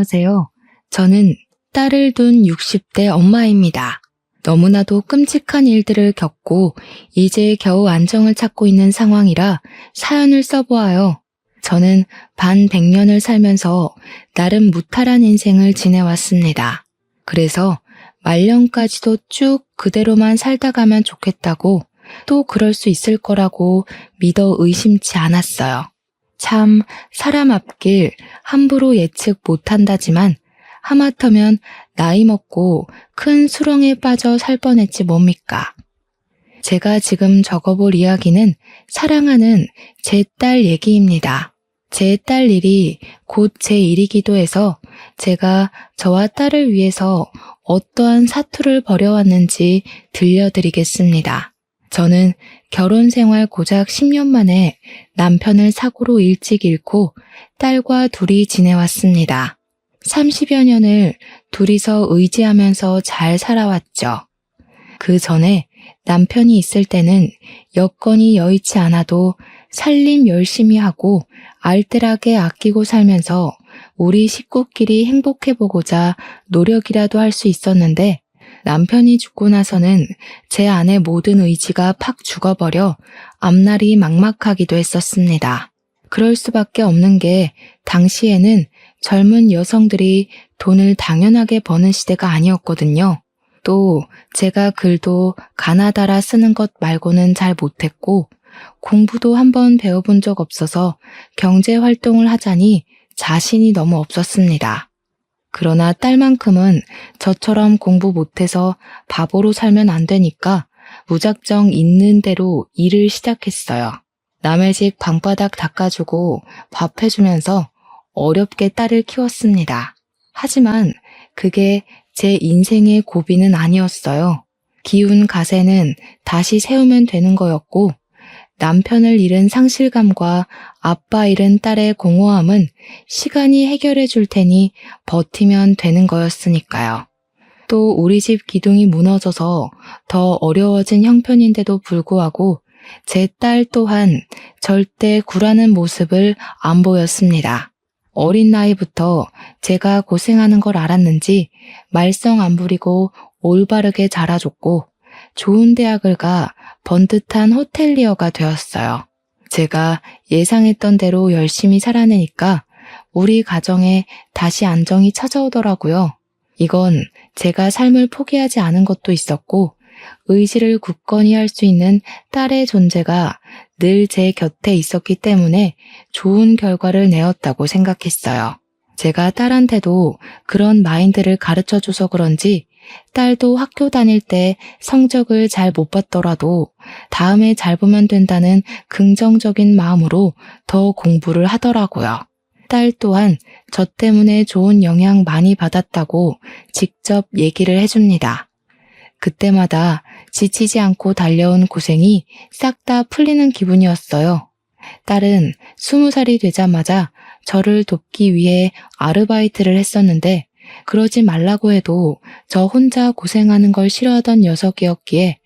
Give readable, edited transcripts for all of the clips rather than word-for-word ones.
안녕하세요. 저는 딸을 둔 60대 엄마입니다. 너무나도 끔찍한 일들을 겪고 이제 겨우 안정을 찾고 있는 상황이라 사연을 써보아요. 저는 반백년을 살면서 나름 무탈한 인생을 지내왔습니다. 그래서 말년까지도 쭉 그대로만 살다 가면 좋겠다고 또 그럴 수 있을 거라고 믿어 의심치 않았어요. 참 사람 앞길 함부로 예측 못한다지만 하마터면 나이 먹고 큰 수렁에 빠져 살 뻔했지 뭡니까. 제가 지금 적어볼 이야기는 사랑하는 제 딸 얘기입니다. 제 딸 일이 곧 제 일이기도 해서 제가 저와 딸을 위해서 어떠한 사투를 벌여왔는지 들려드리겠습니다. 저는 결혼 생활 고작 10년 만에 남편을 사고로 일찍 잃고 딸과 둘이 지내왔습니다. 30여 년을 둘이서 의지하면서 잘 살아왔죠. 그 전에 남편이 있을 때는 여건이 여의치 않아도 살림 열심히 하고 알뜰하게 아끼고 살면서 우리 식구끼리 행복해보고자 노력이라도 할 수 있었는데 남편이 죽고 나서는 제 안의 모든 의지가 팍 죽어버려 앞날이 막막하기도 했었습니다. 그럴 수밖에 없는 게 당시에는 젊은 여성들이 돈을 당연하게 버는 시대가 아니었거든요. 또 제가 글도 가나다라 쓰는 것 말고는 잘 못했고 공부도 한번 배워본 적 없어서 경제활동을 하자니 자신이 너무 없었습니다. 그러나 딸만큼은 저처럼 공부 못해서 바보로 살면 안 되니까 무작정 있는 대로 일을 시작했어요. 남의 집 방바닥 닦아주고 밥 해주면서 어렵게 딸을 키웠습니다. 하지만 그게 제 인생의 고비는 아니었어요. 기운 가세는 다시 세우면 되는 거였고 남편을 잃은 상실감과 아빠 잃은 딸의 공허함은 시간이 해결해 줄 테니 버티면 되는 거였으니까요. 또 우리 집 기둥이 무너져서 더 어려워진 형편인데도 불구하고 제 딸 또한 절대 굴하는 모습을 안 보였습니다. 어린 나이부터 제가 고생하는 걸 알았는지 말썽 안 부리고 올바르게 자라줬고 좋은 대학을 가 번듯한 호텔리어가 되었어요. 제가 예상했던 대로 열심히 살아내니까 우리 가정에 다시 안정이 찾아오더라고요. 이건 제가 삶을 포기하지 않은 것도 있었고 의지를 굳건히 할 수 있는 딸의 존재가 늘 제 곁에 있었기 때문에 좋은 결과를 내었다고 생각했어요. 제가 딸한테도 그런 마인드를 가르쳐줘서 그런지 딸도 학교 다닐 때 성적을 잘 못 봤더라도 다음에 잘 보면 된다는 긍정적인 마음으로 더 공부를 하더라고요. 딸 또한 저 때문에 좋은 영향 많이 받았다고 직접 얘기를 해줍니다. 그때마다 지치지 않고 달려온 고생이 싹 다 풀리는 기분이었어요. 딸은 20살이 되자마자 저를 돕기 위해 아르바이트를 했었는데 그러지 말라고 해도 저 혼자 고생하는 걸 싫어하던 녀석이었기에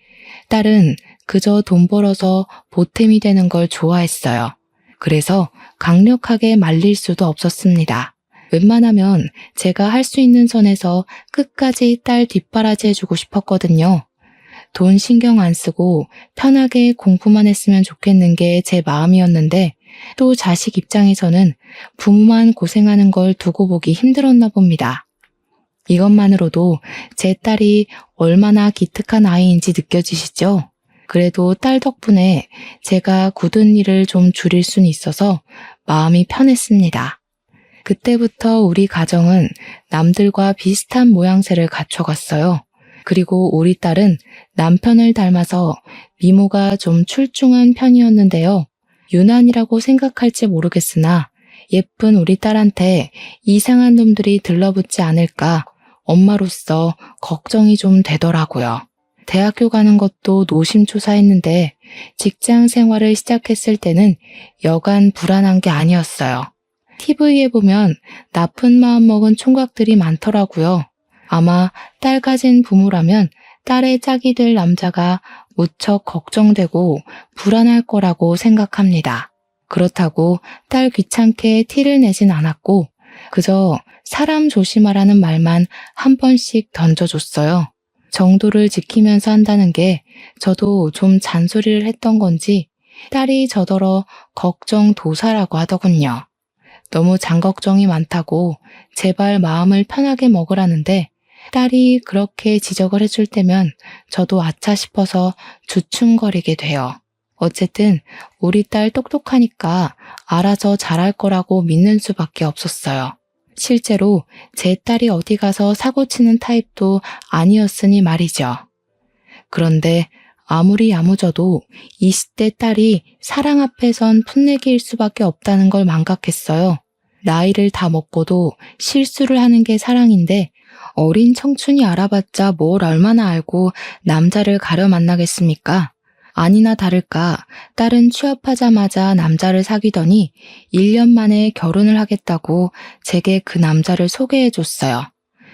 딸은 그저 돈 벌어서 보탬이 되는 걸 좋아했어요. 그래서 강력하게 말릴 수도 없었습니다. 웬만하면 제가 할 수 있는 선에서 끝까지 딸 뒷바라지 해주고 싶었거든요. 돈 신경 안 쓰고 편하게 공부만 했으면 좋겠는 게 제 마음이었는데 또 자식 입장에서는 부모만 고생하는 걸 두고 보기 힘들었나 봅니다. 이것만으로도 제 딸이 얼마나 기특한 아이인지 느껴지시죠? 그래도 딸 덕분에 제가 굳은 일을 좀 줄일 수는 있어서 마음이 편했습니다. 그때부터 우리 가정은 남들과 비슷한 모양새를 갖춰갔어요. 그리고 우리 딸은 남편을 닮아서 미모가 좀 출중한 편이었는데요. 유난이라고 생각할지 모르겠으나 예쁜 우리 딸한테 이상한 놈들이 들러붙지 않을까 엄마로서 걱정이 좀 되더라고요. 대학교 가는 것도 노심초사했는데 직장 생활을 시작했을 때는 여간 불안한 게 아니었어요. TV에 보면 나쁜 마음 먹은 총각들이 많더라고요. 아마 딸 가진 부모라면 딸의 짝이 될 남자가 무척 걱정되고 불안할 거라고 생각합니다. 그렇다고 딸 귀찮게 티를 내진 않았고 그저 사람 조심하라는 말만 한 번씩 던져줬어요. 정도를 지키면서 한다는 게 저도 좀 잔소리를 했던 건지 딸이 저더러 걱정도사라고 하더군요. 너무 장걱정이 많다고 제발 마음을 편하게 먹으라는데 딸이 그렇게 지적을 해줄 때면 저도 아차 싶어서 주춤거리게 돼요. 어쨌든 우리 딸 똑똑하니까 알아서 잘할 거라고 믿는 수밖에 없었어요. 실제로 제 딸이 어디 가서 사고치는 타입도 아니었으니 말이죠. 그런데 아무리 야무져도 20대 딸이 사랑 앞에선 풋내기일 수밖에 없다는 걸 망각했어요. 나이를 다 먹고도 실수를 하는 게 사랑인데 어린 청춘이 알아봤자 뭘 얼마나 알고 남자를 가려 만나겠습니까? 아니나 다를까 딸은 취업하자마자 남자를 사귀더니 1년 만에 결혼을 하겠다고 제게 그 남자를 소개해줬어요.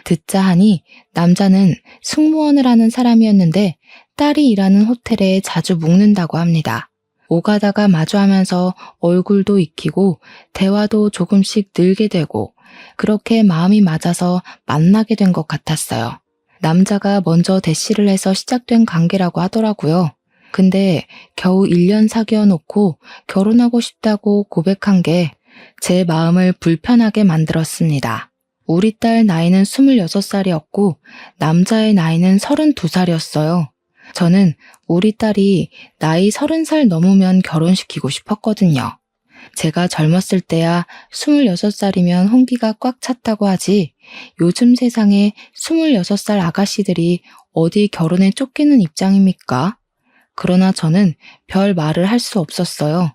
듣자 하니 남자는 승무원을 하는 사람이었는데 딸이 일하는 호텔에 자주 묵는다고 합니다. 오가다가 마주하면서 얼굴도 익히고 대화도 조금씩 늘게 되고 그렇게 마음이 맞아서 만나게 된 것 같았어요. 남자가 먼저 대시를 해서 시작된 관계라고 하더라고요. 근데 겨우 1년 사귀어 놓고 결혼하고 싶다고 고백한 게 제 마음을 불편하게 만들었습니다. 우리 딸 나이는 26살이었고 남자의 나이는 32살이었어요. 저는 우리 딸이 나이 30살 넘으면 결혼시키고 싶었거든요. 제가 젊었을 때야 26살이면 홍기가 꽉 찼다고 하지 요즘 세상에 26살 아가씨들이 어디 결혼에 쫓기는 입장입니까? 그러나 저는 별 말을 할 수 없었어요.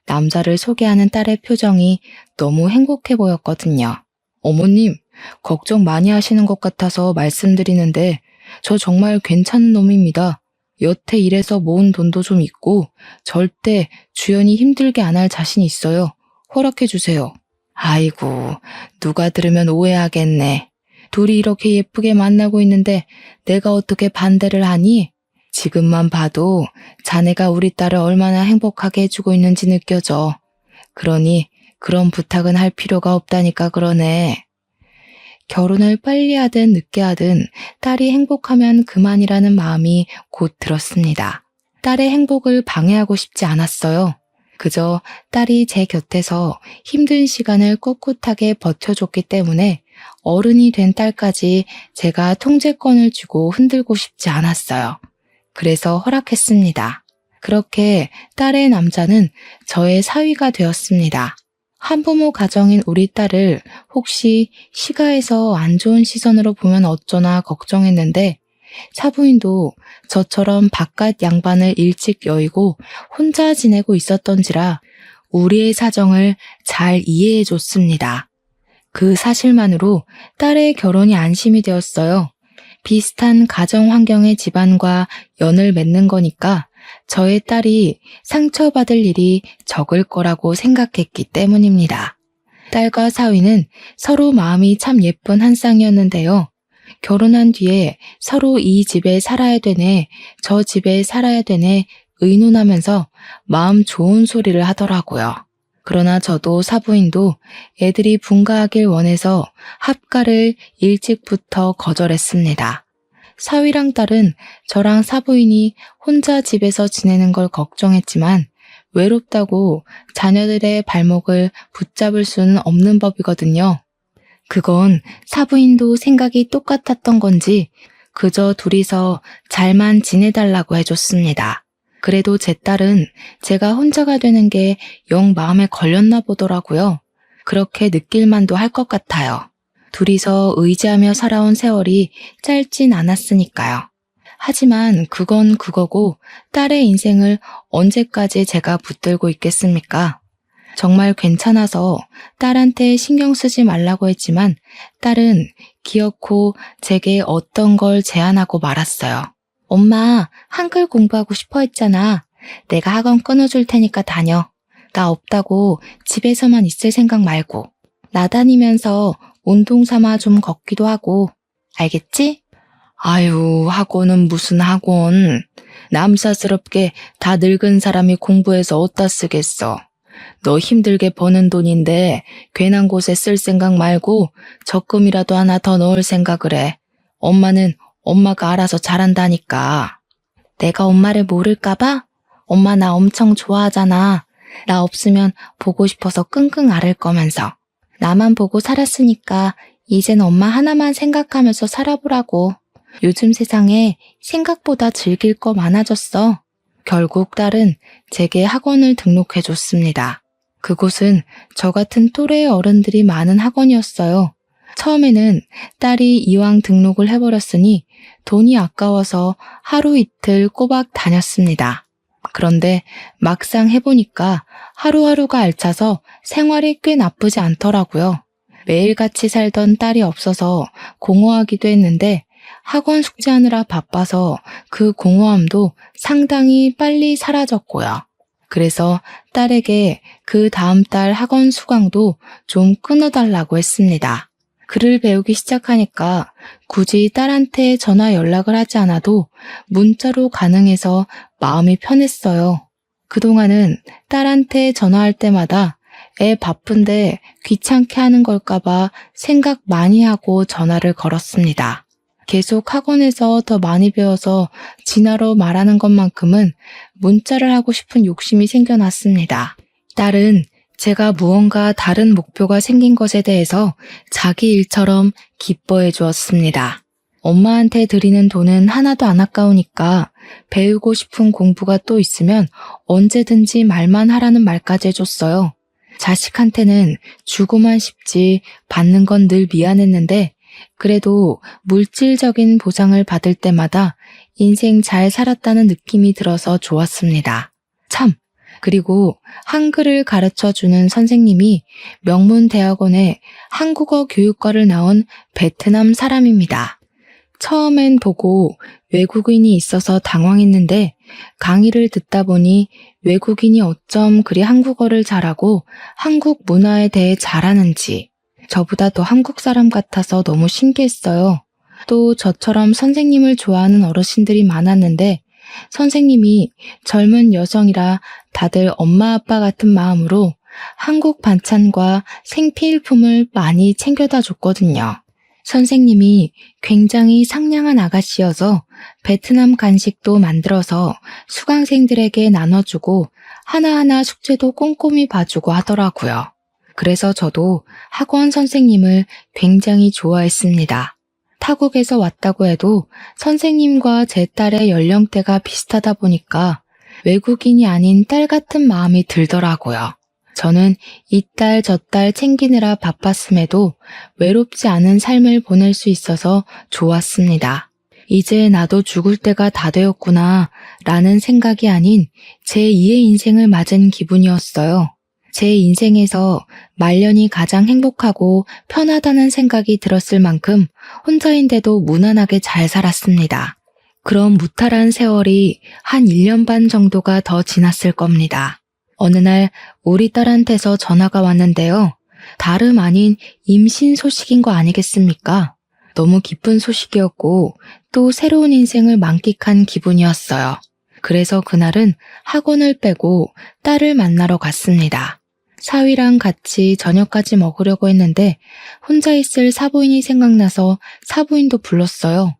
남자를 소개하는 딸의 표정이 너무 행복해 보였거든요. 어머님, 걱정 많이 하시는 것 같아서 말씀드리는데 저 정말 괜찮은 놈입니다. 여태 일해서 모은 돈도 좀 있고 절대 주연이 힘들게 안 할 자신 있어요. 허락해 주세요. 아이고, 누가 들으면 오해하겠네. 둘이 이렇게 예쁘게 만나고 있는데 내가 어떻게 반대를 하니? 지금만 봐도 자네가 우리 딸을 얼마나 행복하게 해주고 있는지 느껴져. 그러니 그런 부탁은 할 필요가 없다니까 그러네. 결혼을 빨리 하든 늦게 하든 딸이 행복하면 그만이라는 마음이 곧 들었습니다. 딸의 행복을 방해하고 싶지 않았어요. 그저 딸이 제 곁에서 힘든 시간을 꿋꿋하게 버텨줬기 때문에 어른이 된 딸까지 제가 통제권을 주고 흔들고 싶지 않았어요. 그래서 허락했습니다. 그렇게 딸의 남자는 저의 사위가 되었습니다. 한부모 가정인 우리 딸을 혹시 시가에서 안 좋은 시선으로 보면 어쩌나 걱정했는데 사부인도 저처럼 바깥 양반을 일찍 여의고 혼자 지내고 있었던지라 우리의 사정을 잘 이해해 줬습니다. 그 사실만으로 딸의 결혼이 안심이 되었어요. 비슷한 가정 환경의 집안과 연을 맺는 거니까 저의 딸이 상처받을 일이 적을 거라고 생각했기 때문입니다. 딸과 사위는 서로 마음이 참 예쁜 한 쌍이었는데요. 결혼한 뒤에 서로 이 집에 살아야 되네, 저 집에 살아야 되네 의논하면서 마음 좋은 소리를 하더라고요. 그러나 저도 사부인도 애들이 분가하길 원해서 합가를 일찍부터 거절했습니다. 사위랑 딸은 저랑 사부인이 혼자 집에서 지내는 걸 걱정했지만 외롭다고 자녀들의 발목을 붙잡을 수는 없는 법이거든요. 그건 사부인도 생각이 똑같았던 건지 그저 둘이서 잘만 지내달라고 해줬습니다. 그래도 제 딸은 제가 혼자가 되는 게 영 마음에 걸렸나 보더라고요. 그렇게 느낄만도 할 것 같아요. 둘이서 의지하며 살아온 세월이 짧진 않았으니까요. 하지만 그건 그거고 딸의 인생을 언제까지 제가 붙들고 있겠습니까? 정말 괜찮아서 딸한테 신경 쓰지 말라고 했지만 딸은 기어코 제게 어떤 걸 제안하고 말았어요. 엄마, 한글 공부하고 싶어 했잖아. 내가 학원 끊어줄 테니까 다녀. 나 없다고 집에서만 있을 생각 말고. 나 다니면서 운동 삼아 좀 걷기도 하고. 알겠지? 아유, 학원은 무슨 학원. 남사스럽게 다 늙은 사람이 공부해서 어디다 쓰겠어. 너 힘들게 버는 돈인데 괜한 곳에 쓸 생각 말고 적금이라도 하나 더 넣을 생각을 해. 엄마는 엄마가 알아서 잘한다니까. 내가 엄마를 모를까봐? 엄마 나 엄청 좋아하잖아. 나 없으면 보고 싶어서 끙끙 앓을 거면서. 나만 보고 살았으니까 이젠 엄마 하나만 생각하면서 살아보라고. 요즘 세상에 생각보다 즐길 거 많아졌어. 결국 딸은 제게 학원을 등록해줬습니다. 그곳은 저 같은 또래의 어른들이 많은 학원이었어요. 처음에는 딸이 이왕 등록을 해버렸으니 돈이 아까워서 하루 이틀 꼬박 다녔습니다. 그런데 막상 해보니까 하루하루가 알차서 생활이 꽤 나쁘지 않더라고요. 매일같이 살던 딸이 없어서 공허하기도 했는데 학원 숙제하느라 바빠서 그 공허함도 상당히 빨리 사라졌고요. 그래서 딸에게 그 다음 달 학원 수강도 좀 끊어달라고 했습니다. 글을 배우기 시작하니까 굳이 딸한테 전화 연락을 하지 않아도 문자로 가능해서 마음이 편했어요. 그동안은 딸한테 전화할 때마다 애 바쁜데 귀찮게 하는 걸까봐 생각 많이 하고 전화를 걸었습니다. 계속 학원에서 더 많이 배워서 진화로 말하는 것만큼은 문자를 하고 싶은 욕심이 생겨났습니다. 딸은 제가 무언가 다른 목표가 생긴 것에 대해서 자기 일처럼 기뻐해 주었습니다. 엄마한테 드리는 돈은 하나도 안 아까우니까 배우고 싶은 공부가 또 있으면 언제든지 말만 하라는 말까지 해줬어요. 자식한테는 주고만 싶지 받는 건 늘 미안했는데 그래도 물질적인 보상을 받을 때마다 인생 잘 살았다는 느낌이 들어서 좋았습니다. 참! 그리고 한글을 가르쳐주는 선생님이 명문대학원의 한국어 교육과를 나온 베트남 사람입니다. 처음엔 보고 외국인이 있어서 당황했는데 강의를 듣다 보니 외국인이 어쩜 그리 한국어를 잘하고 한국 문화에 대해 잘하는지 저보다 더 한국 사람 같아서 너무 신기했어요. 또 저처럼 선생님을 좋아하는 어르신들이 많았는데 선생님이 젊은 여성이라 다들 엄마 아빠 같은 마음으로 한국 반찬과 생필품을 많이 챙겨다 줬거든요. 선생님이 굉장히 상냥한 아가씨여서 베트남 간식도 만들어서 수강생들에게 나눠주고 하나하나 숙제도 꼼꼼히 봐주고 하더라고요. 그래서 저도 학원 선생님을 굉장히 좋아했습니다. 타국에서 왔다고 해도 선생님과 제 딸의 연령대가 비슷하다 보니까 외국인이 아닌 딸 같은 마음이 들더라고요. 저는 이 딸 저 딸 챙기느라 바빴음에도 외롭지 않은 삶을 보낼 수 있어서 좋았습니다. 이제 나도 죽을 때가 다 되었구나 라는 생각이 아닌 제2의 인생을 맞은 기분이었어요. 제 인생에서 말년이 가장 행복하고 편하다는 생각이 들었을 만큼 혼자인데도 무난하게 잘 살았습니다. 그럼 무탈한 세월이 한 1년 반 정도가 더 지났을 겁니다. 어느 날 우리 딸한테서 전화가 왔는데요. 다름 아닌 임신 소식인 거 아니겠습니까? 너무 기쁜 소식이었고 또 새로운 인생을 만끽한 기분이었어요. 그래서 그날은 학원을 빼고 딸을 만나러 갔습니다. 사위랑 같이 저녁까지 먹으려고 했는데 혼자 있을 사부인이 생각나서 사부인도 불렀어요.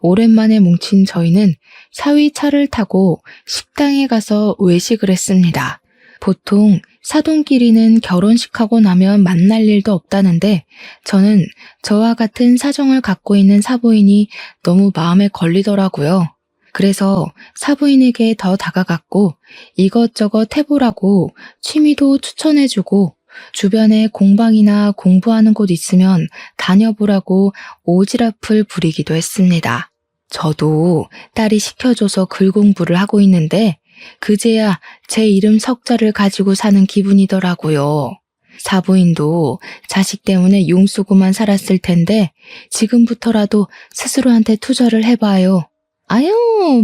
오랜만에 뭉친 저희는 사위 차를 타고 식당에 가서 외식을 했습니다. 보통 사돈끼리는 결혼식하고 나면 만날 일도 없다는데 저는 저와 같은 사정을 갖고 있는 사부인이 너무 마음에 걸리더라고요. 그래서 사부인에게 더 다가갔고 이것저것 해보라고 취미도 추천해주고 주변에 공방이나 공부하는 곳 있으면 다녀보라고 오지랖을 부리기도 했습니다. 저도 딸이 시켜줘서 글 공부를 하고 있는데 그제야 제 이름 석자를 가지고 사는 기분이더라고요. 사부인도 자식 때문에 용쓰고만 살았을 텐데 지금부터라도 스스로한테 투자를 해봐요. 아유,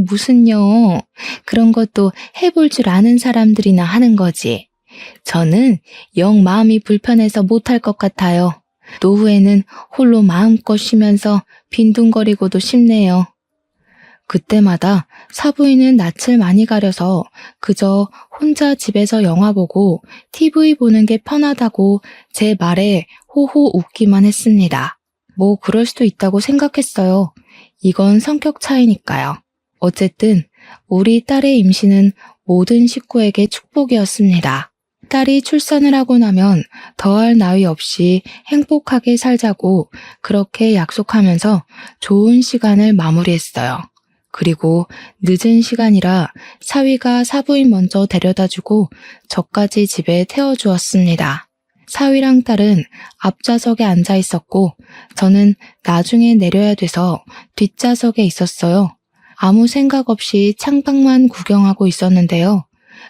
무슨요. 그런 것도 해볼 줄 아는 사람들이나 하는 거지. 저는 영 마음이 불편해서 못할 것 같아요. 노후에는 홀로 마음껏 쉬면서 빈둥거리고도 싶네요. 그때마다 사부인은 낯을 많이 가려서 그저 혼자 집에서 영화 보고 TV 보는 게 편하다고 제 말에 호호 웃기만 했습니다. 뭐 그럴 수도 있다고 생각했어요. 이건 성격 차이니까요. 어쨌든 우리 딸의 임신은 모든 식구에게 축복이었습니다. 딸이 출산을 하고 나면 더할 나위 없이 행복하게 살자고 그렇게 약속하면서 좋은 시간을 마무리했어요. 그리고 늦은 시간이라 사위가 사부인 먼저 데려다주고 저까지 집에 태워주었습니다. 사위랑 딸은 앞좌석에 앉아 있었고 저는 나중에 내려야 돼서 뒷좌석에 있었어요. 아무 생각 없이 창밖만 구경하고 있었는데요.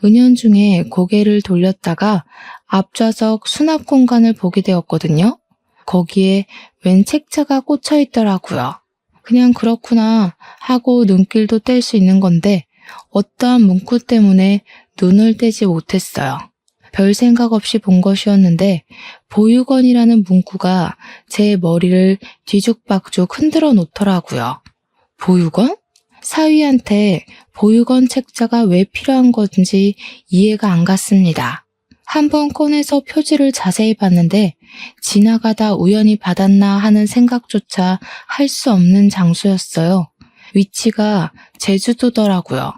은연중에 고개를 돌렸다가 앞좌석 수납 공간을 보게 되었거든요. 거기에 웬 책자가 꽂혀 있더라고요. 그냥 그렇구나 하고 눈길도 뗄 수 있는 건데 어떠한 문구 때문에 눈을 떼지 못했어요. 별 생각 없이 본 것이었는데 보육원이라는 문구가 제 머리를 뒤죽박죽 흔들어 놓더라고요. 보육원? 사위한테 보육원 책자가 왜 필요한 건지 이해가 안 갔습니다. 한번 꺼내서 표지를 자세히 봤는데 지나가다 우연히 받았나 하는 생각조차 할 수 없는 장소였어요. 위치가 제주도더라고요.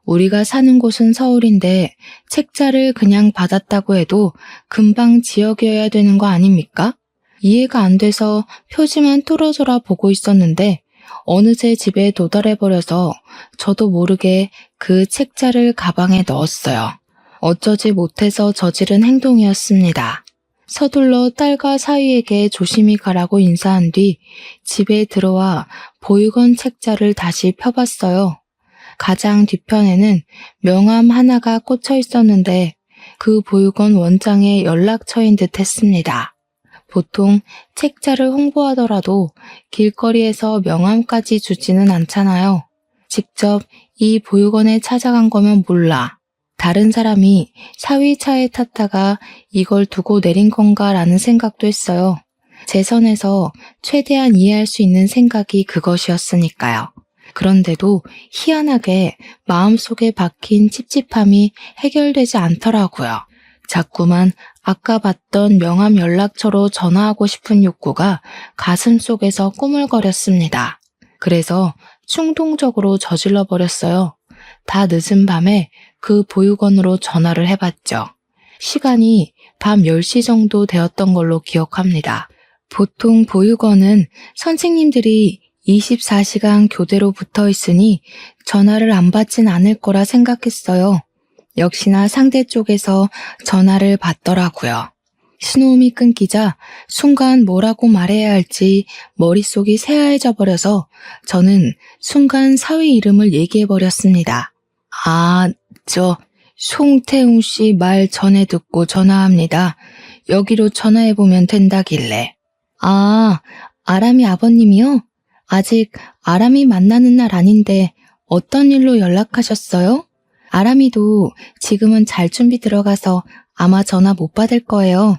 우리가 사는 곳은 서울인데 책자를 그냥 받았다고 해도 금방 지역이어야 되는 거 아닙니까? 이해가 안 돼서 표지만 뚫어져라 보고 있었는데 어느새 집에 도달해버려서 저도 모르게 그 책자를 가방에 넣었어요. 어쩌지 못해서 저지른 행동이었습니다. 서둘러 딸과 사위에게 조심히 가라고 인사한 뒤 집에 들어와 보육원 책자를 다시 펴봤어요. 가장 뒤편에는 명함 하나가 꽂혀 있었는데 그 보육원 원장의 연락처인 듯 했습니다. 보통 책자를 홍보하더라도 길거리에서 명함까지 주지는 않잖아요. 직접 이 보육원에 찾아간 거면 몰라. 다른 사람이 사위 차에 탔다가 이걸 두고 내린 건가라는 생각도 했어요. 제 선에서 최대한 이해할 수 있는 생각이 그것이었으니까요. 그런데도 희한하게 마음속에 박힌 찝찝함이 해결되지 않더라고요. 자꾸만 아까 봤던 명함 연락처로 전화하고 싶은 욕구가 가슴 속에서 꾸물거렸습니다. 그래서 충동적으로 저질러 버렸어요. 다 늦은 밤에 그 보육원으로 전화를 해봤죠. 시간이 밤 10시 정도 되었던 걸로 기억합니다. 보통 보육원은 선생님들이 24시간 교대로 붙어 있으니 전화를 안 받진 않을 거라 생각했어요. 역시나 상대 쪽에서 전화를 받더라고요. 신호음이 끊기자 순간 뭐라고 말해야 할지 머릿속이 새하얘져 버려서 저는 순간 사위 이름을 얘기해버렸습니다. 송태웅 씨 말 전에 듣고 전화합니다. 여기로 전화해보면 된다길래. 아람이 아버님이요? 아직 아람이 만나는 날 아닌데 어떤 일로 연락하셨어요? 아람이도 지금은 잘 준비 들어가서 아마 전화 못 받을 거예요.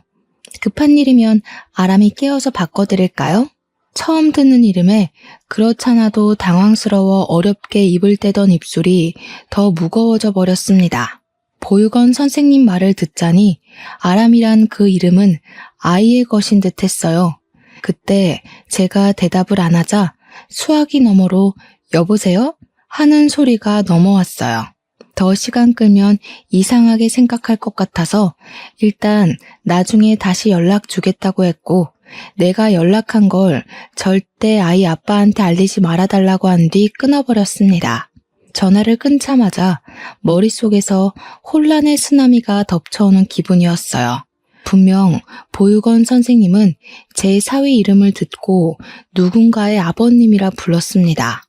급한 일이면 아람이 깨워서 바꿔드릴까요? 처음 듣는 이름에 그렇잖아도 당황스러워 어렵게 입을 떼던 입술이 더 무거워져 버렸습니다. 보육원 선생님 말을 듣자니 아람이란 그 이름은 아이의 것인 듯 했어요. 그때 제가 대답을 안 하자 수화기 너머로 여보세요? 하는 소리가 넘어왔어요. 더 시간 끌면 이상하게 생각할 것 같아서 일단 나중에 다시 연락 주겠다고 했고 내가 연락한 걸 절대 아이 아빠한테 알리지 말아달라고 한 뒤 끊어버렸습니다. 전화를 끊자마자 머릿속에서 혼란의 쓰나미가 덮쳐오는 기분이었어요. 분명 보육원 선생님은 제 사위 이름을 듣고 누군가의 아버님이라 불렀습니다.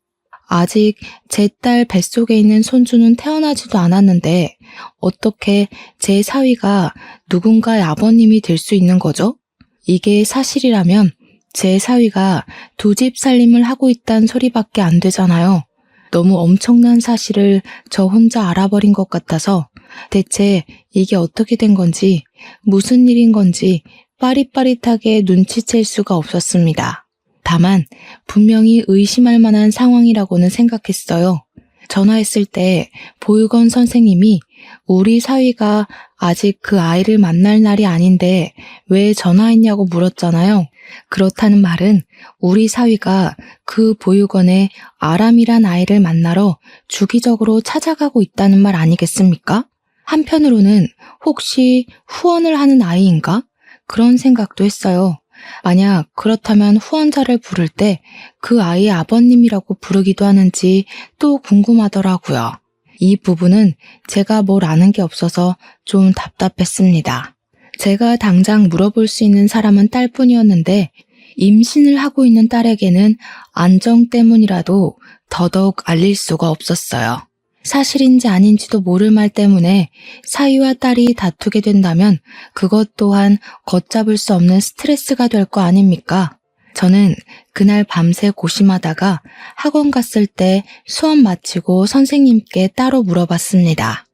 아직 제 딸 뱃속에 있는 손주는 태어나지도 않았는데 어떻게 제 사위가 누군가의 아버님이 될 수 있는 거죠? 이게 사실이라면 제 사위가 두 집 살림을 하고 있다는 소리밖에 안 되잖아요. 너무 엄청난 사실을 저 혼자 알아버린 것 같아서 대체 이게 어떻게 된 건지 무슨 일인 건지 빠릿빠릿하게 눈치챌 수가 없었습니다. 다만 분명히 의심할 만한 상황이라고는 생각했어요. 전화했을 때 보육원 선생님이 우리 사위가 아직 그 아이를 만날 날이 아닌데 왜 전화했냐고 물었잖아요. 그렇다는 말은 우리 사위가 그 보육원에 아람이란 아이를 만나러 주기적으로 찾아가고 있다는 말 아니겠습니까? 한편으로는 혹시 후원을 하는 아이인가? 그런 생각도 했어요. 만약 그렇다면 후원자를 부를 때 그 아이의 아버님이라고 부르기도 하는지 또 궁금하더라고요. 이 부분은 제가 뭘 아는 게 없어서 좀 답답했습니다. 제가 당장 물어볼 수 있는 사람은 딸뿐이었는데 임신을 하고 있는 딸에게는 안정 때문이라도 더더욱 알릴 수가 없었어요. 사실인지 아닌지도 모를 말 때문에 사위와 딸이 다투게 된다면 그것 또한 걷잡을 수 없는 스트레스가 될 거 아닙니까? 저는 그날 밤새 고심하다가 학원 갔을 때 수업 마치고 선생님께 따로 물어봤습니다.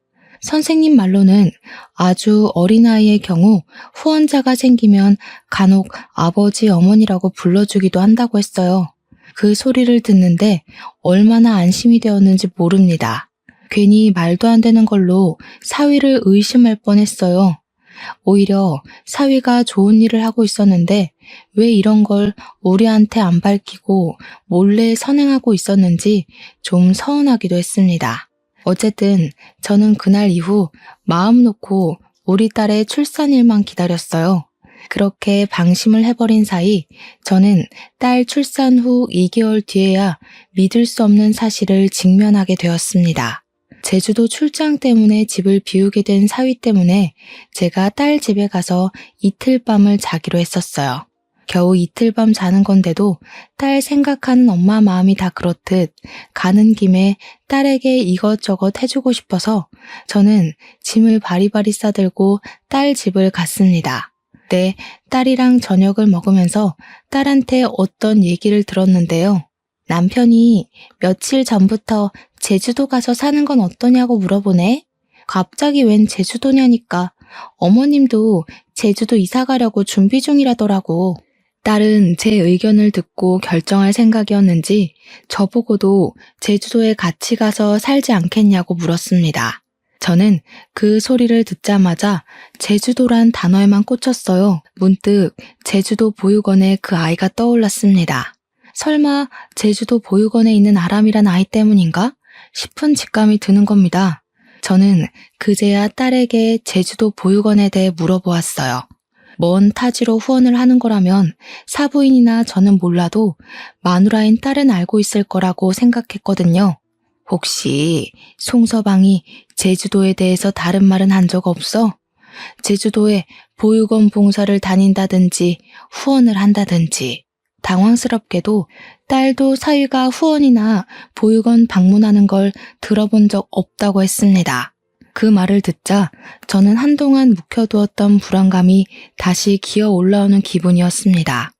선생님 말로는 아주 어린아이의 경우 후원자가 생기면 간혹 아버지, 어머니라고 불러주기도 한다고 했어요. 그 소리를 듣는데 얼마나 안심이 되었는지 모릅니다. 괜히 말도 안 되는 걸로 사위를 의심할 뻔했어요. 오히려 사위가 좋은 일을 하고 있었는데 왜 이런 걸 우리한테 안 밝히고 몰래 선행하고 있었는지 좀 서운하기도 했습니다. 어쨌든 저는 그날 이후 마음 놓고 우리 딸의 출산일만 기다렸어요. 그렇게 방심을 해버린 사이 저는 딸 출산 후 2개월 뒤에야 믿을 수 없는 사실을 직면하게 되었습니다. 제주도 출장 때문에 집을 비우게 된 사위 때문에 제가 딸 집에 가서 이틀 밤을 자기로 했었어요. 겨우 이틀 밤 자는 건데도 딸 생각하는 엄마 마음이 다 그렇듯 가는 김에 딸에게 이것저것 해주고 싶어서 저는 짐을 바리바리 싸들고 딸 집을 갔습니다. 그때 딸이랑 저녁을 먹으면서 딸한테 어떤 얘기를 들었는데요. 남편이 며칠 전부터 제주도 가서 사는 건 어떠냐고 물어보네. 갑자기 웬 제주도냐니까. 어머님도 제주도 이사 가려고 준비 중이라더라고. 딸은 제 의견을 듣고 결정할 생각이었는지 저보고도 제주도에 같이 가서 살지 않겠냐고 물었습니다. 저는 그 소리를 듣자마자 제주도란 단어에만 꽂혔어요. 문득 제주도 보육원에 그 아이가 떠올랐습니다. 설마 제주도 보육원에 있는 아람이란 아이 때문인가? 싶은 직감이 드는 겁니다. 저는 그제야 딸에게 제주도 보육원에 대해 물어보았어요. 먼 타지로 후원을 하는 거라면 사부인이나 저는 몰라도 마누라인 딸은 알고 있을 거라고 생각했거든요. 혹시 송서방이 제주도에 대해서 다른 말은 한 적 없어? 제주도에 보육원 봉사를 다닌다든지 후원을 한다든지. 당황스럽게도 딸도 사위가 후원이나 보육원 방문하는 걸 들어본 적 없다고 했습니다. 그 말을 듣자 저는 한동안 묵혀두었던 불안감이 다시 기어 올라오는 기분이었습니다.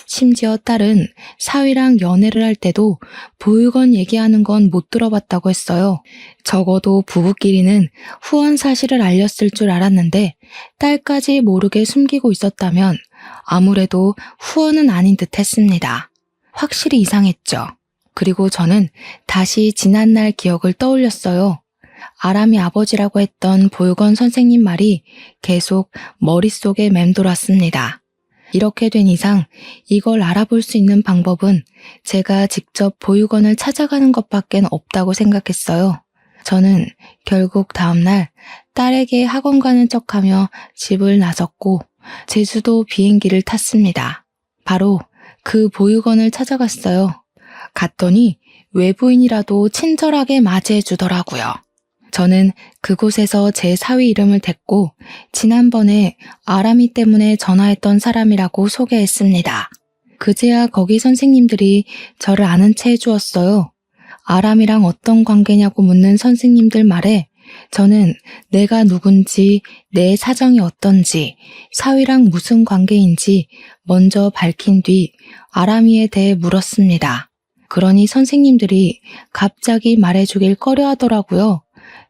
심지어 딸은 사위랑 연애를 할 때도 보육원 얘기하는 건 못 들어봤다고 했어요. 적어도 부부끼리는 후원 사실을 알렸을 줄 알았는데 딸까지 모르게 숨기고 있었다면 아무래도 후원은 아닌 듯 했습니다. 확실히 이상했죠. 그리고 저는 다시 지난날 기억을 떠올렸어요. 아람이 아버지라고 했던 보육원 선생님 말이 계속 머릿속에 맴돌았습니다. 이렇게 된 이상 이걸 알아볼 수 있는 방법은 제가 직접 보육원을 찾아가는 것밖에 없다고 생각했어요. 저는 결국 다음날 딸에게 학원 가는 척하며 집을 나섰고 제주도 비행기를 탔습니다. 바로 그 보육원을 찾아갔어요. 갔더니 외부인이라도 친절하게 맞이해 주더라고요. 저는 그곳에서 제 사위 이름을 댔고 지난번에 아람이 때문에 전화했던 사람이라고 소개했습니다. 그제야 거기 선생님들이 저를 아는 채 해주었어요. 아람이랑 어떤 관계냐고 묻는 선생님들 말에 저는 내가 누군지, 내 사정이 어떤지, 사위랑 무슨 관계인지 먼저 밝힌 뒤 아람이에 대해 물었습니다. 그러니 선생님들이 갑자기 말해주길 꺼려하더라고요.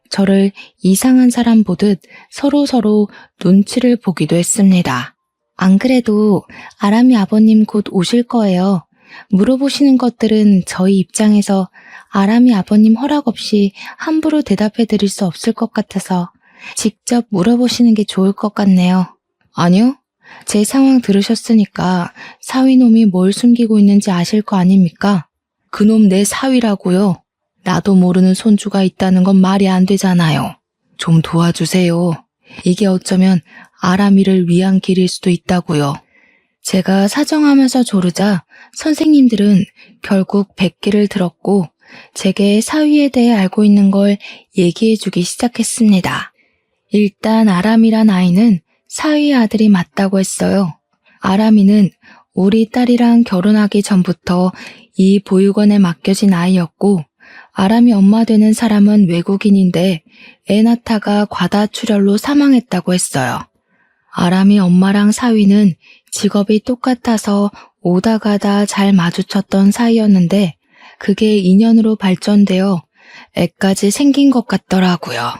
저를 이상한 사람 보듯 서로서로 눈치를 보기도 했습니다. 안 그래도 아람이 아버님 곧 오실 거예요. 물어보시는 것들은 저희 입장에서 아람이 아버님 허락 없이 함부로 대답해 드릴 수 없을 것 같아서 직접 물어보시는 게 좋을 것 같네요. 아니요. 제 상황 들으셨으니까 사위놈이 뭘 숨기고 있는지 아실 거 아닙니까? 그놈 내 사위라고요. 나도 모르는 손주가 있다는 건 말이 안 되잖아요. 좀 도와주세요. 이게 어쩌면 아람이를 위한 길일 수도 있다고요. 제가 사정하면서 조르자 선생님들은 결국 백기를 들었고 제게 사위에 대해 알고 있는 걸 얘기해주기 시작했습니다. 일단 아람이란 아이는 사위의 아들이 맞다고 했어요. 아람이는 우리 딸이랑 결혼하기 전부터 이 보육원에 맡겨진 아이였고 아람이 엄마 되는 사람은 외국인인데 애 낳다가 과다출혈로 사망했다고 했어요. 아람이 엄마랑 사위는 직업이 똑같아서 오다 가다 잘 마주쳤던 사이였는데 그게 인연으로 발전되어 애까지 생긴 것 같더라고요.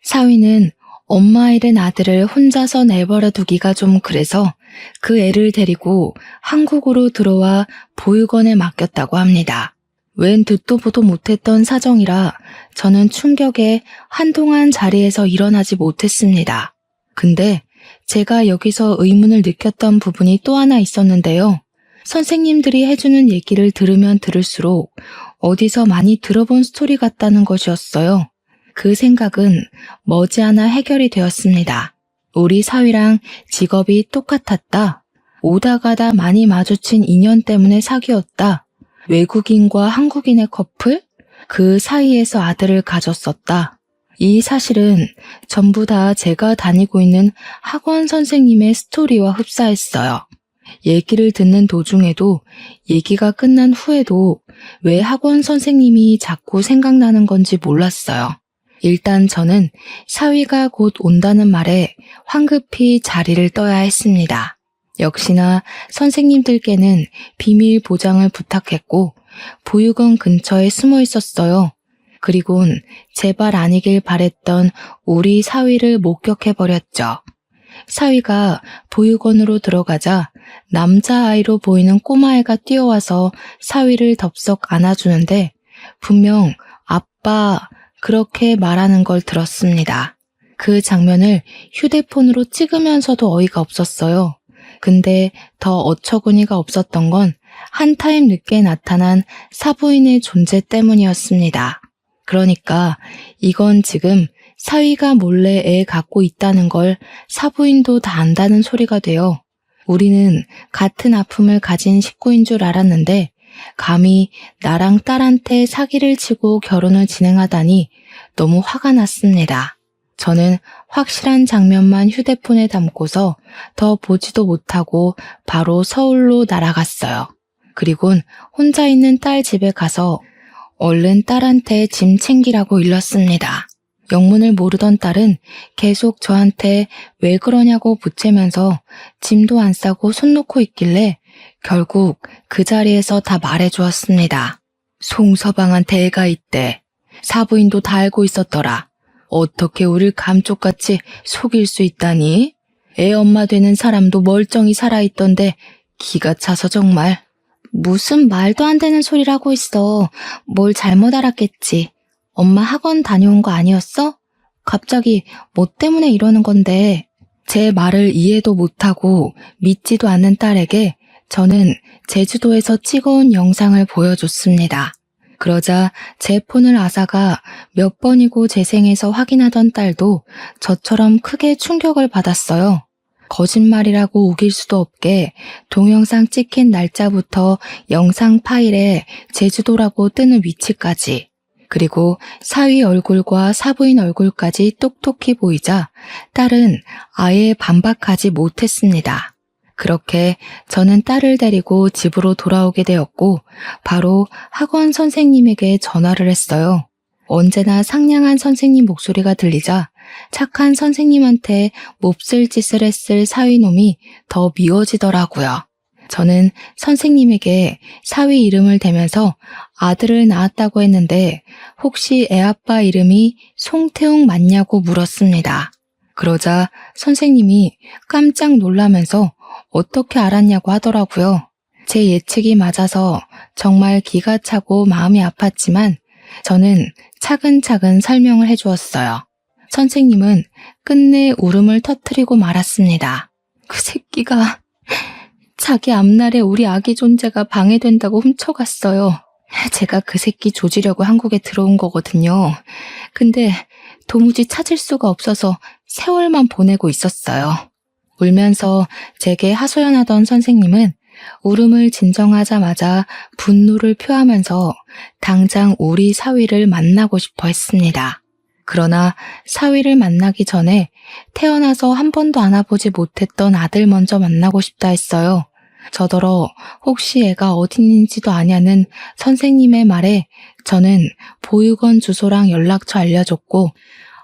사위는 엄마 잃은 아들을 혼자서 내버려 두기가 좀 그래서 그 애를 데리고 한국으로 들어와 보육원에 맡겼다고 합니다. 웬 듣도 보도 못했던 사정이라 저는 충격에 한동안 자리에서 일어나지 못했습니다. 근데 제가 여기서 의문을 느꼈던 부분이 또 하나 있었는데요. 선생님들이 해주는 얘기를 들으면 들을수록 어디서 많이 들어본 스토리 같다는 것이었어요. 그 생각은 머지않아 해결이 되었습니다. 우리 사위랑 직업이 똑같았다. 오다 가다 많이 마주친 인연 때문에 사귀었다. 외국인과 한국인의 커플? 그 사이에서 아들을 가졌었다. 이 사실은 전부 다 제가 다니고 있는 학원 선생님의 스토리와 흡사했어요. 얘기를 듣는 도중에도 얘기가 끝난 후에도 왜 학원 선생님이 자꾸 생각나는 건지 몰랐어요. 일단 저는 사위가 곧 온다는 말에 황급히 자리를 떠야 했습니다. 역시나 선생님들께는 비밀 보장을 부탁했고 보육원 근처에 숨어 있었어요. 그리곤 제발 아니길 바랬던 우리 사위를 목격해버렸죠. 사위가 보육원으로 들어가자 남자아이로 보이는 꼬마애가 뛰어와서 사위를 덥석 안아주는데 분명 아빠 그렇게 말하는 걸 들었습니다. 그 장면을 휴대폰으로 찍으면서도 어이가 없었어요. 근데 더 어처구니가 없었던 건 한 타임 늦게 나타난 사부인의 존재 때문이었습니다. 그러니까 이건 지금 사위가 몰래 애 갖고 있다는 걸 사부인도 다 안다는 소리가 돼요. 우리는 같은 아픔을 가진 식구인 줄 알았는데 감히 나랑 딸한테 사기를 치고 결혼을 진행하다니 너무 화가 났습니다. 저는 확실한 장면만 휴대폰에 담고서 더 보지도 못하고 바로 서울로 날아갔어요. 그리곤 혼자 있는 딸 집에 가서 얼른 딸한테 짐 챙기라고 일렀습니다. 영문을 모르던 딸은 계속 저한테 왜 그러냐고 붙이면서 짐도 안 싸고 손 놓고 있길래 결국 그 자리에서 다 말해주었습니다. 송서방한테 애가 있대. 사부인도 다 알고 있었더라. 어떻게 우릴 감쪽같이 속일 수 있다니? 애 엄마 되는 사람도 멀쩡히 살아있던데 기가 차서 정말. 무슨 말도 안 되는 소리라고 있어. 뭘 잘못 알았겠지. 엄마 학원 다녀온 거 아니었어? 갑자기 뭐 때문에 이러는 건데. 제 말을 이해도 못하고 믿지도 않는 딸에게 저는 제주도에서 찍어온 영상을 보여줬습니다. 그러자 제 폰을 아사가 몇 번이고 재생해서 확인하던 딸도 저처럼 크게 충격을 받았어요. 거짓말이라고 우길 수도 없게 동영상 찍힌 날짜부터 영상 파일에 제주도라고 뜨는 위치까지 그리고 사위 얼굴과 사부인 얼굴까지 똑똑히 보이자 딸은 아예 반박하지 못했습니다. 그렇게 저는 딸을 데리고 집으로 돌아오게 되었고 바로 학원 선생님에게 전화를 했어요. 언제나 상냥한 선생님 목소리가 들리자 착한 선생님한테 몹쓸 짓을 했을 사위놈이 더 미워지더라고요. 저는 선생님에게 사위 이름을 대면서 아들을 낳았다고 했는데 혹시 애아빠 이름이 송태웅 맞냐고 물었습니다. 그러자 선생님이 깜짝 놀라면서 어떻게 알았냐고 하더라고요. 제 예측이 맞아서 정말 기가 차고 마음이 아팠지만 저는 차근차근 설명을 해주었어요. 선생님은 끝내 울음을 터뜨리고 말았습니다. 그 새끼가 자기 앞날에 우리 아기 존재가 방해된다고 훔쳐갔어요. 제가 그 새끼 조지려고 한국에 들어온 거거든요. 근데 도무지 찾을 수가 없어서 세월만 보내고 있었어요. 울면서 제게 하소연하던 선생님은 울음을 진정하자마자 분노를 표하면서 당장 우리 사위를 만나고 싶어 했습니다. 그러나 사위를 만나기 전에 태어나서 한 번도 안아보지 못했던 아들 먼저 만나고 싶다 했어요. 저더러 혹시 애가 어딨는지도 아냐는 선생님의 말에 저는 보육원 주소랑 연락처 알려줬고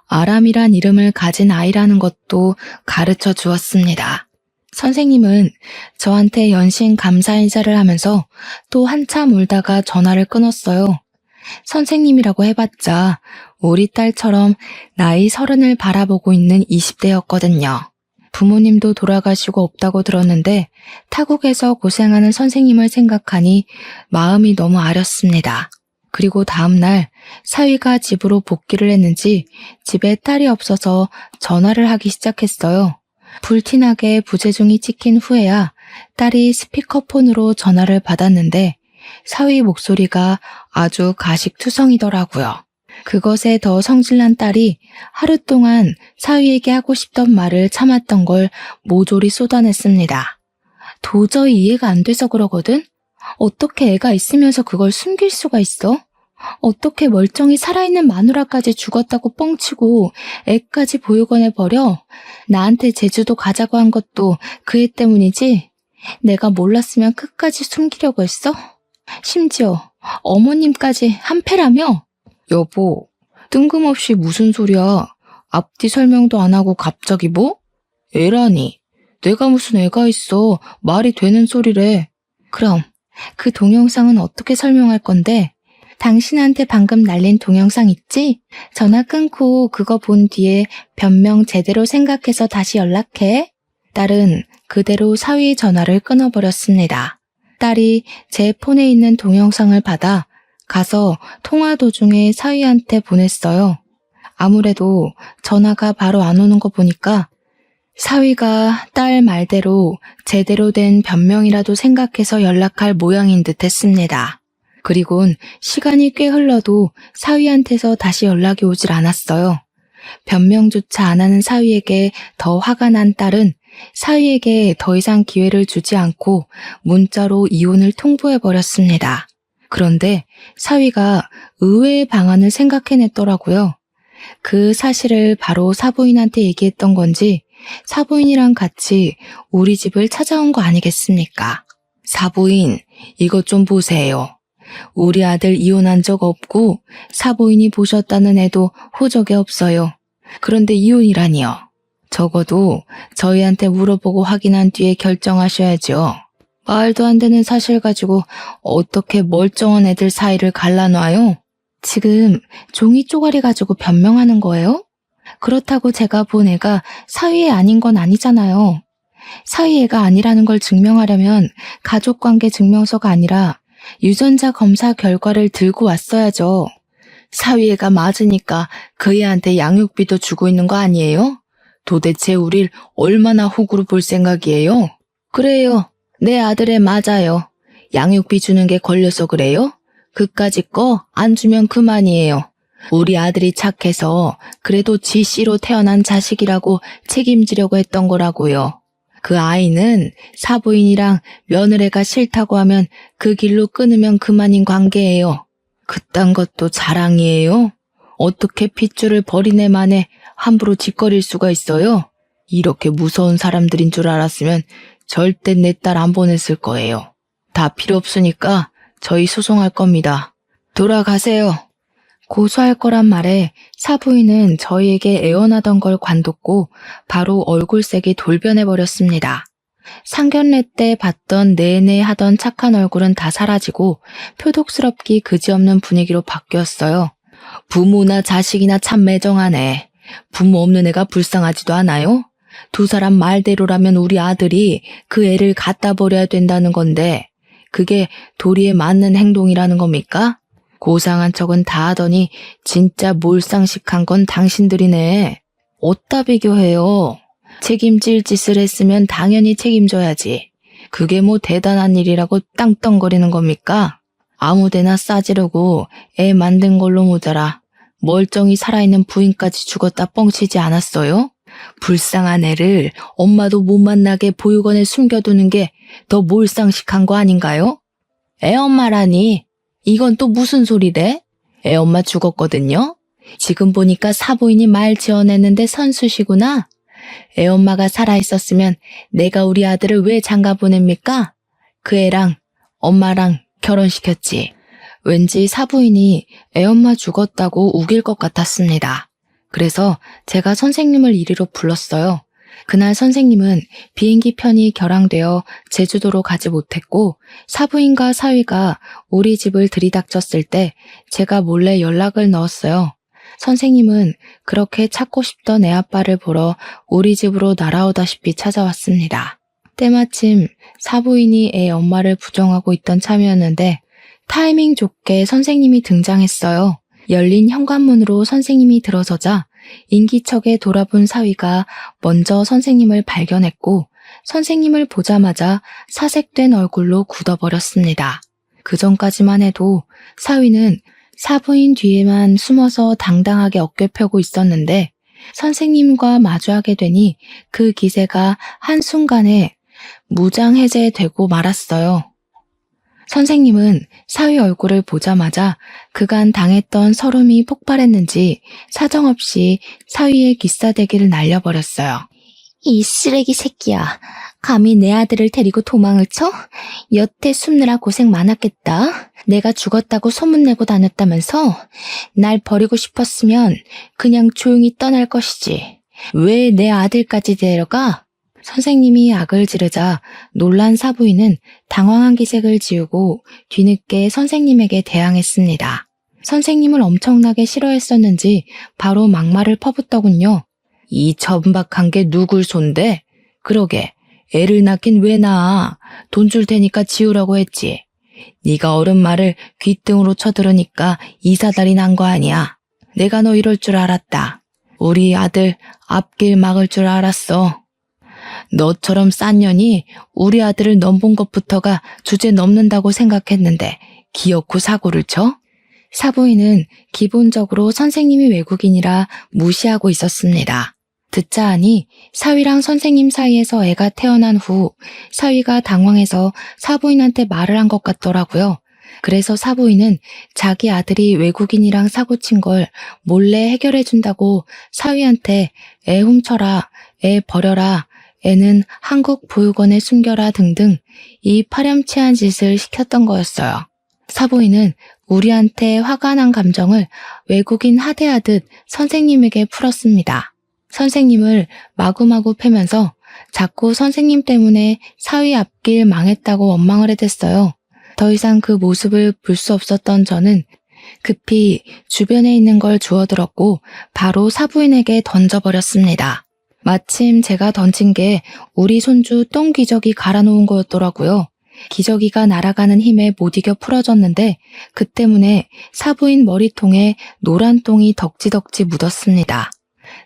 아람이란 이름을 가진 아이라는 것도 가르쳐 주었습니다. 선생님은 저한테 연신 감사 인사를 하면서 또 한참 울다가 전화를 끊었어요. 선생님이라고 해봤자 우리 딸처럼 나이 30을 바라보고 있는 20대였거든요. 부모님도 돌아가시고 없다고 들었는데 타국에서 고생하는 선생님을 생각하니 마음이 너무 아렸습니다. 그리고 다음날 사위가 집으로 복귀를 했는지 집에 딸이 없어서 전화를 하기 시작했어요. 불티나게 부재중이 찍힌 후에야 딸이 스피커폰으로 전화를 받았는데 사위 목소리가 아주 가식투성이더라고요. 그것에 더 성질난 딸이 하루 동안 사위에게 하고 싶던 말을 참았던 걸 모조리 쏟아냈습니다. 도저히 이해가 안 돼서 그러거든? 어떻게 애가 있으면서 그걸 숨길 수가 있어? 어떻게 멀쩡히 살아있는 마누라까지 죽었다고 뻥치고 애까지 보육원에 버려? 나한테 제주도 가자고 한 것도 그 애 때문이지? 내가 몰랐으면 끝까지 숨기려고 했어? 심지어 어머님까지 한패라며? 여보, 뜬금없이 무슨 소리야? 앞뒤 설명도 안 하고 갑자기 뭐? 애라니. 내가 무슨 애가 있어. 말이 되는 소리래. 그럼 그 동영상은 어떻게 설명할 건데? 당신한테 방금 날린 동영상 있지? 전화 끊고 그거 본 뒤에 변명 제대로 생각해서 다시 연락해. 딸은 그대로 사위의 전화를 끊어버렸습니다. 딸이 제 폰에 있는 동영상을 받아 가서 통화 도중에 사위한테 보냈어요. 아무래도 전화가 바로 안 오는 거 보니까 사위가 딸 말대로 제대로 된 변명이라도 생각해서 연락할 모양인 듯 했습니다. 그리곤 시간이 꽤 흘러도 사위한테서 다시 연락이 오질 않았어요. 변명조차 안 하는 사위에게 더 화가 난 딸은 사위에게 더 이상 기회를 주지 않고 문자로 이혼을 통보해버렸습니다. 그런데 사위가 의외의 방안을 생각해냈더라고요. 그 사실을 바로 사부인한테 얘기했던 건지 사부인이랑 같이 우리 집을 찾아온 거 아니겠습니까? 사부인, 이것 좀 보세요. 우리 아들 이혼한 적 없고 사부인이 보셨다는 애도 호적에 없어요. 그런데 이혼이라니요. 적어도 저희한테 물어보고 확인한 뒤에 결정하셔야죠. 말도 안 되는 사실 가지고 어떻게 멀쩡한 애들 사이를 갈라놔요? 지금 종이 쪼가리 가지고 변명하는 거예요? 그렇다고 제가 본 애가 사위애 아닌 건 아니잖아요. 사위애가 아니라는 걸 증명하려면 가족관계 증명서가 아니라 유전자 검사 결과를 들고 왔어야죠. 사위애가 맞으니까 그 애한테 양육비도 주고 있는 거 아니에요? 도대체 우릴 얼마나 호구로 볼 생각이에요? 그래요. 내 아들애 맞아요. 양육비 주는 게 걸려서 그래요? 그까짓 거 안 주면 그만이에요. 우리 아들이 착해서 그래도 지 씨로 태어난 자식이라고 책임지려고 했던 거라고요. 그 아이는 사부인이랑 며느리가 싫다고 하면 그 길로 끊으면 그만인 관계예요. 그딴 것도 자랑이에요? 어떻게 핏줄을 버린 애만에 함부로 짓거릴 수가 있어요? 이렇게 무서운 사람들인 줄 알았으면 절대 내 딸 안 보냈을 거예요. 다 필요 없으니까 저희 소송할 겁니다. 돌아가세요. 고소할 거란 말에 사부인은 저희에게 애원하던 걸 관뒀고 바로 얼굴색이 돌변해버렸습니다. 상견례 때 봤던 내내 하던 착한 얼굴은 다 사라지고 표독스럽기 그지없는 분위기로 바뀌었어요. 부모나 자식이나 참 매정하네. 부모 없는 애가 불쌍하지도 않아요? 두 사람 말대로라면 우리 아들이 그 애를 갖다 버려야 된다는 건데 그게 도리에 맞는 행동이라는 겁니까? 고상한 척은 다 하더니 진짜 몰상식한 건 당신들이네. 어디다 비교해요? 책임질 짓을 했으면 당연히 책임져야지. 그게 뭐 대단한 일이라고 땅떵거리는 겁니까? 아무데나 싸지르고 애 만든 걸로 모자라 멀쩡히 살아있는 부인까지 죽었다 뻥치지 않았어요? 불쌍한 애를 엄마도 못 만나게 보육원에 숨겨두는 게 더 몰상식한 거 아닌가요? 애엄마라니 이건 또 무슨 소리래? 애엄마 죽었거든요? 지금 보니까 사부인이 말 지어냈는데 선수시구나? 애엄마가 살아있었으면 내가 우리 아들을 왜 장가 보냅니까? 그 애랑 엄마랑 결혼시켰지. 왠지 사부인이 애엄마 죽었다고 우길 것 같았습니다. 그래서 제가 선생님을 이리로 불렀어요. 그날 선생님은 비행기 편이 결항되어 제주도로 가지 못했고 사부인과 사위가 우리 집을 들이닥쳤을 때 제가 몰래 연락을 넣었어요. 선생님은 그렇게 찾고 싶던 애 아빠를 보러 우리 집으로 날아오다시피 찾아왔습니다. 때마침 사부인이 애 엄마를 부정하고 있던 참이었는데 타이밍 좋게 선생님이 등장했어요. 열린 현관문으로 선생님이 들어서자 인기척에 돌아본 사위가 먼저 선생님을 발견했고 선생님을 보자마자 사색된 얼굴로 굳어버렸습니다. 그 전까지만 해도 사위는 사부인 뒤에만 숨어서 당당하게 어깨 펴고 있었는데 선생님과 마주하게 되니 그 기세가 한순간에 무장해제되고 말았어요. 선생님은 사위 얼굴을 보자마자 그간 당했던 서름이 폭발했는지 사정없이 사위의 기싸대기를 날려버렸어요. 이 쓰레기 새끼야. 감히 내 아들을 데리고 도망을 쳐? 여태 숨느라 고생 많았겠다. 내가 죽었다고 소문내고 다녔다면서? 날 버리고 싶었으면 그냥 조용히 떠날 것이지. 왜 내 아들까지 데려가? 선생님이 악을 지르자 놀란 사부인은 당황한 기색을 지우고 뒤늦게 선생님에게 대항했습니다. 선생님을 엄청나게 싫어했었는지 바로 막말을 퍼붓더군요. 이 천박한 게 누굴 손대? 그러게 애를 낳긴 왜 낳아? 돈 줄 테니까 지우라고 했지. 네가 어른 말을 귓등으로 쳐들으니까 이사달이 난 거 아니야. 내가 너 이럴 줄 알았다. 우리 아들 앞길 막을 줄 알았어. 너처럼 싼 년이 우리 아들을 넘본 것부터가 주제 넘는다고 생각했는데 기어코 사고를 쳐? 사부인은 기본적으로 선생님이 외국인이라 무시하고 있었습니다. 듣자 하니 사위랑 선생님 사이에서 애가 태어난 후 사위가 당황해서 사부인한테 말을 한 것 같더라고요. 그래서 사부인은 자기 아들이 외국인이랑 사고친 걸 몰래 해결해준다고 사위한테 애 훔쳐라, 애 버려라, 애는 한국 보육원에 숨겨라 등등 이 파렴치한 짓을 시켰던 거였어요. 사부인은 우리한테 화가 난 감정을 외국인 하대하듯 선생님에게 풀었습니다. 선생님을 마구마구 패면서 자꾸 선생님 때문에 사위 앞길 망했다고 원망을 해댔어요. 더 이상 그 모습을 볼 수 없었던 저는 급히 주변에 있는 걸 주워들었고 바로 사부인에게 던져버렸습니다. 마침 제가 던진 게 우리 손주 똥기저귀 갈아놓은 거였더라고요. 기저귀가 날아가는 힘에 못 이겨 풀어졌는데 그 때문에 사부인 머리통에 노란 똥이 덕지덕지 묻었습니다.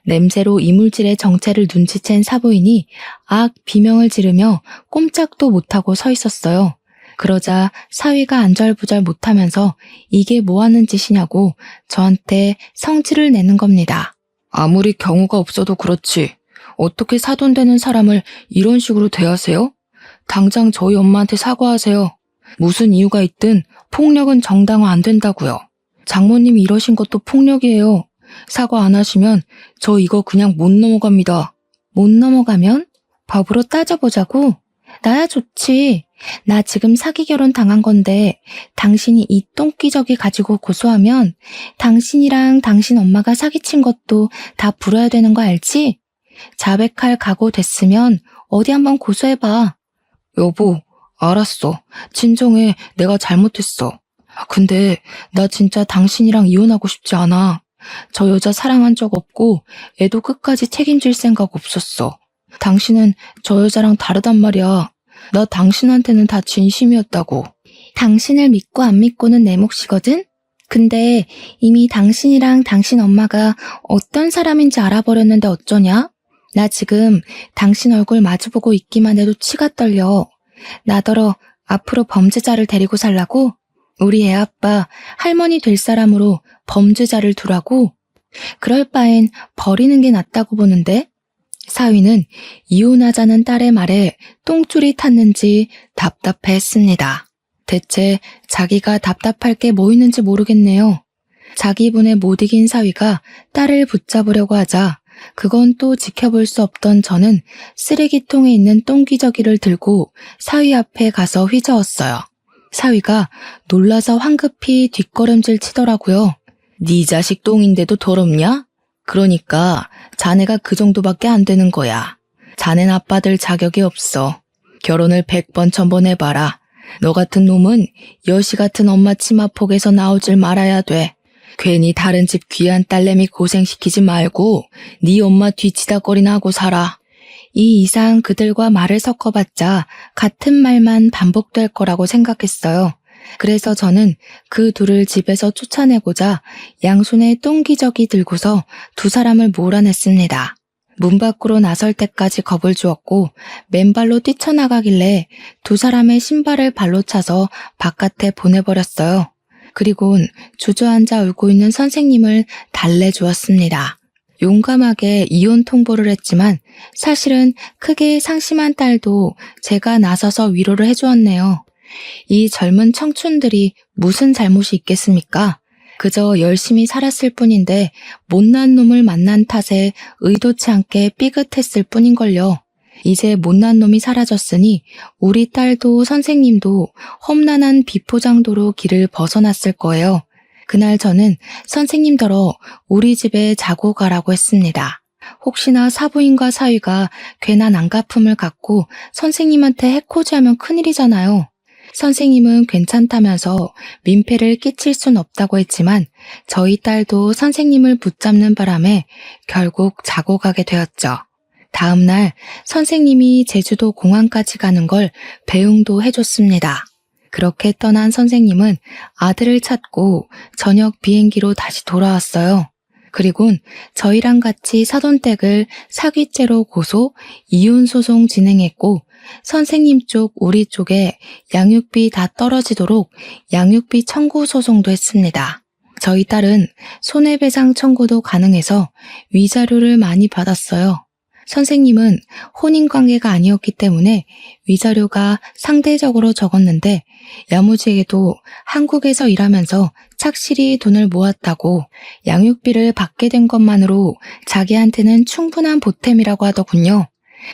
냄새로 이물질의 정체를 눈치챈 사부인이 악 비명을 지르며 꼼짝도 못하고 서 있었어요. 그러자 사위가 안절부절 못하면서 이게 뭐 하는 짓이냐고 저한테 성질을 내는 겁니다. 아무리 경우가 없어도 그렇지. 어떻게 사돈되는 사람을 이런 식으로 대하세요? 당장 저희 엄마한테 사과하세요. 무슨 이유가 있든 폭력은 정당화 안 된다고요. 장모님이 이러신 것도 폭력이에요. 사과 안 하시면 저 이거 그냥 못 넘어갑니다. 못 넘어가면? 법으로 따져보자고? 나야 좋지. 나 지금 사기 결혼 당한 건데 당신이 이 똥기저귀 가지고 고소하면 당신이랑 당신 엄마가 사기친 것도 다 불어야 되는 거 알지? 자백할 각오 됐으면 어디 한번 고소해봐. 여보, 알았어. 진정해. 내가 잘못했어. 근데 나 진짜 당신이랑 이혼하고 싶지 않아. 저 여자 사랑한 적 없고 애도 끝까지 책임질 생각 없었어. 당신은 저 여자랑 다르단 말이야. 나 당신한테는 다 진심이었다고. 당신을 믿고 안 믿고는 내 몫이거든? 근데 이미 당신이랑 당신 엄마가 어떤 사람인지 알아버렸는데 어쩌냐? 나 지금 당신 얼굴 마주보고 있기만 해도 치가 떨려. 나더러 앞으로 범죄자를 데리고 살라고? 우리 애 아빠 할머니 될 사람으로 범죄자를 두라고? 그럴 바엔 버리는 게 낫다고 보는데? 사위는 이혼하자는 딸의 말에 똥줄이 탔는지 답답해했습니다. 대체 자기가 답답할 게 뭐 있는지 모르겠네요. 자기 분에 못 이긴 사위가 딸을 붙잡으려고 하자 그건 또 지켜볼 수 없던 저는 쓰레기통에 있는 똥기저귀를 들고 사위 앞에 가서 휘저었어요. 사위가 놀라서 황급히 뒷걸음질 치더라고요. 네 자식 똥인데도 더럽냐? 그러니까 자네가 그 정도밖에 안 되는 거야. 자넨 아빠들 자격이 없어. 결혼을 100번 1000번 해봐라. 너 같은 놈은 여시 같은 엄마 치마폭에서 나오질 말아야 돼. 괜히 다른 집 귀한 딸내미 고생시키지 말고 네 엄마 뒤치다거리나 하고 살아. 이 이상 그들과 말을 섞어봤자 같은 말만 반복될 거라고 생각했어요. 그래서 저는 그 둘을 집에서 쫓아내고자 양손에 똥기저귀 들고서 두 사람을 몰아냈습니다. 문 밖으로 나설 때까지 겁을 주었고 맨발로 뛰쳐나가길래 두 사람의 신발을 발로 차서 바깥에 보내버렸어요. 그리곤 주저앉아 울고 있는 선생님을 달래주었습니다. 용감하게 이혼 통보를 했지만 사실은 크게 상심한 딸도 제가 나서서 위로를 해주었네요. 이 젊은 청춘들이 무슨 잘못이 있겠습니까? 그저 열심히 살았을 뿐인데 못난 놈을 만난 탓에 의도치 않게 삐긋했을 뿐인걸요. 이제 못난 놈이 사라졌으니 우리 딸도 선생님도 험난한 비포장도로 길을 벗어났을 거예요. 그날 저는 선생님더러 우리 집에 자고 가라고 했습니다. 혹시나 사부인과 사위가 괜한 안갚음을 갖고 선생님한테 해코지하면 큰일이잖아요. 선생님은 괜찮다면서 민폐를 끼칠 순 없다고 했지만 저희 딸도 선생님을 붙잡는 바람에 결국 자고 가게 되었죠. 다음 날 선생님이 제주도 공항까지 가는 걸 배웅도 해줬습니다. 그렇게 떠난 선생님은 아들을 찾고 저녁 비행기로 다시 돌아왔어요. 그리곤 저희랑 같이 사돈댁을 사기죄로 고소, 이혼 소송 진행했고 선생님 쪽, 우리 쪽에 양육비 다 떨어지도록 양육비 청구 소송도 했습니다. 저희 딸은 손해배상 청구도 가능해서 위자료를 많이 받았어요. 선생님은 혼인관계가 아니었기 때문에 위자료가 상대적으로 적었는데 야무지게도 한국에서 일하면서 착실히 돈을 모았다고 양육비를 받게 된 것만으로 자기한테는 충분한 보탬이라고 하더군요.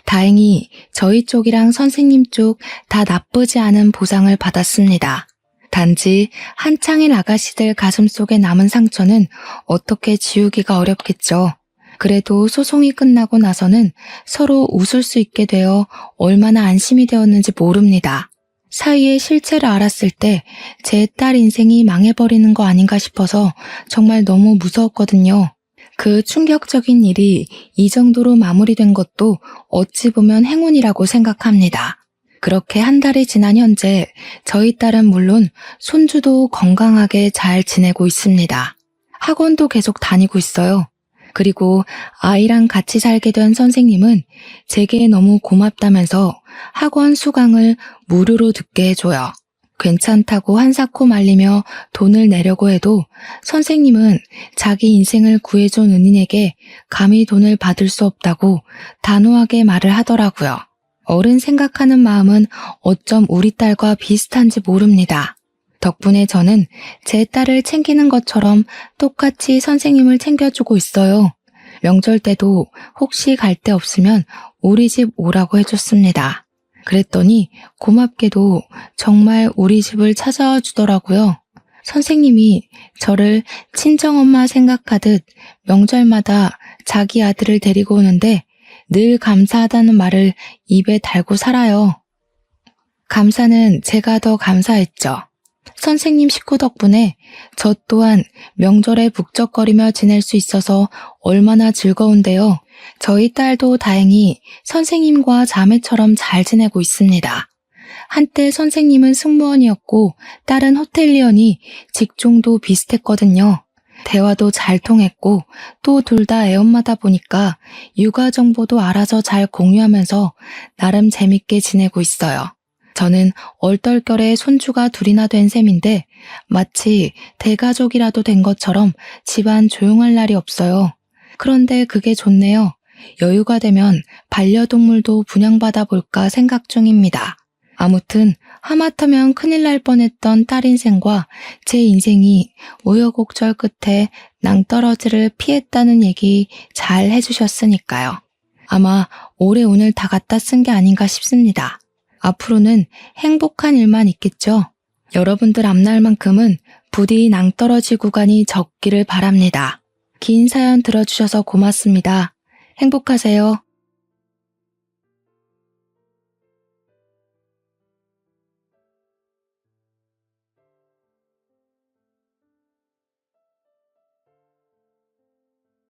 다행히 저희 쪽이랑 선생님 쪽 다 나쁘지 않은 보상을 받았습니다. 단지 한창인 아가씨들 가슴속에 남은 상처는 어떻게 지우기가 어렵겠죠. 그래도 소송이 끝나고 나서는 서로 웃을 수 있게 되어 얼마나 안심이 되었는지 모릅니다. 사위의 실체를 알았을 때 제 딸 인생이 망해버리는 거 아닌가 싶어서 정말 너무 무서웠거든요. 그 충격적인 일이 이 정도로 마무리된 것도 어찌 보면 행운이라고 생각합니다. 그렇게 한 달이 지난 현재 저희 딸은 물론 손주도 건강하게 잘 지내고 있습니다. 학원도 계속 다니고 있어요. 그리고 아이랑 같이 살게 된 선생님은 제게 너무 고맙다면서 학원 수강을 무료로 듣게 해줘요. 괜찮다고 한사코 말리며 돈을 내려고 해도 선생님은 자기 인생을 구해준 은인에게 감히 돈을 받을 수 없다고 단호하게 말을 하더라고요. 어른 생각하는 마음은 어쩜 우리 딸과 비슷한지 모릅니다. 덕분에 저는 제 딸을 챙기는 것처럼 똑같이 선생님을 챙겨주고 있어요. 명절 때도 혹시 갈 데 없으면 우리 집 오라고 해줬습니다. 그랬더니 고맙게도 정말 우리 집을 찾아와 주더라고요. 선생님이 저를 친정엄마 생각하듯 명절마다 자기 아들을 데리고 오는데 늘 감사하다는 말을 입에 달고 살아요. 감사는 제가 더 감사했죠. 선생님 식구 덕분에 저 또한 명절에 북적거리며 지낼 수 있어서 얼마나 즐거운데요. 저희 딸도 다행히 선생님과 자매처럼 잘 지내고 있습니다. 한때 선생님은 승무원이었고 딸은 호텔리언이 직종도 비슷했거든요. 대화도 잘 통했고 또 둘 다 애엄마다 보니까 육아 정보도 알아서 잘 공유하면서 나름 재밌게 지내고 있어요. 저는 얼떨결에 손주가 둘이나 된 셈인데 마치 대가족이라도 된 것처럼 집안 조용할 날이 없어요. 그런데 그게 좋네요. 여유가 되면 반려동물도 분양받아 볼까 생각 중입니다. 아무튼 하마터면 큰일 날 뻔했던 딸 인생과 제 인생이 우여곡절 끝에 낭떠러지를 피했다는 얘기 잘 해주셨으니까요. 아마 올해 오늘 다 갖다 쓴 게 아닌가 싶습니다. 앞으로는 행복한 일만 있겠죠. 여러분들 앞날만큼은 부디 낭떠러지 구간이 적기를 바랍니다. 긴 사연 들어주셔서 고맙습니다. 행복하세요.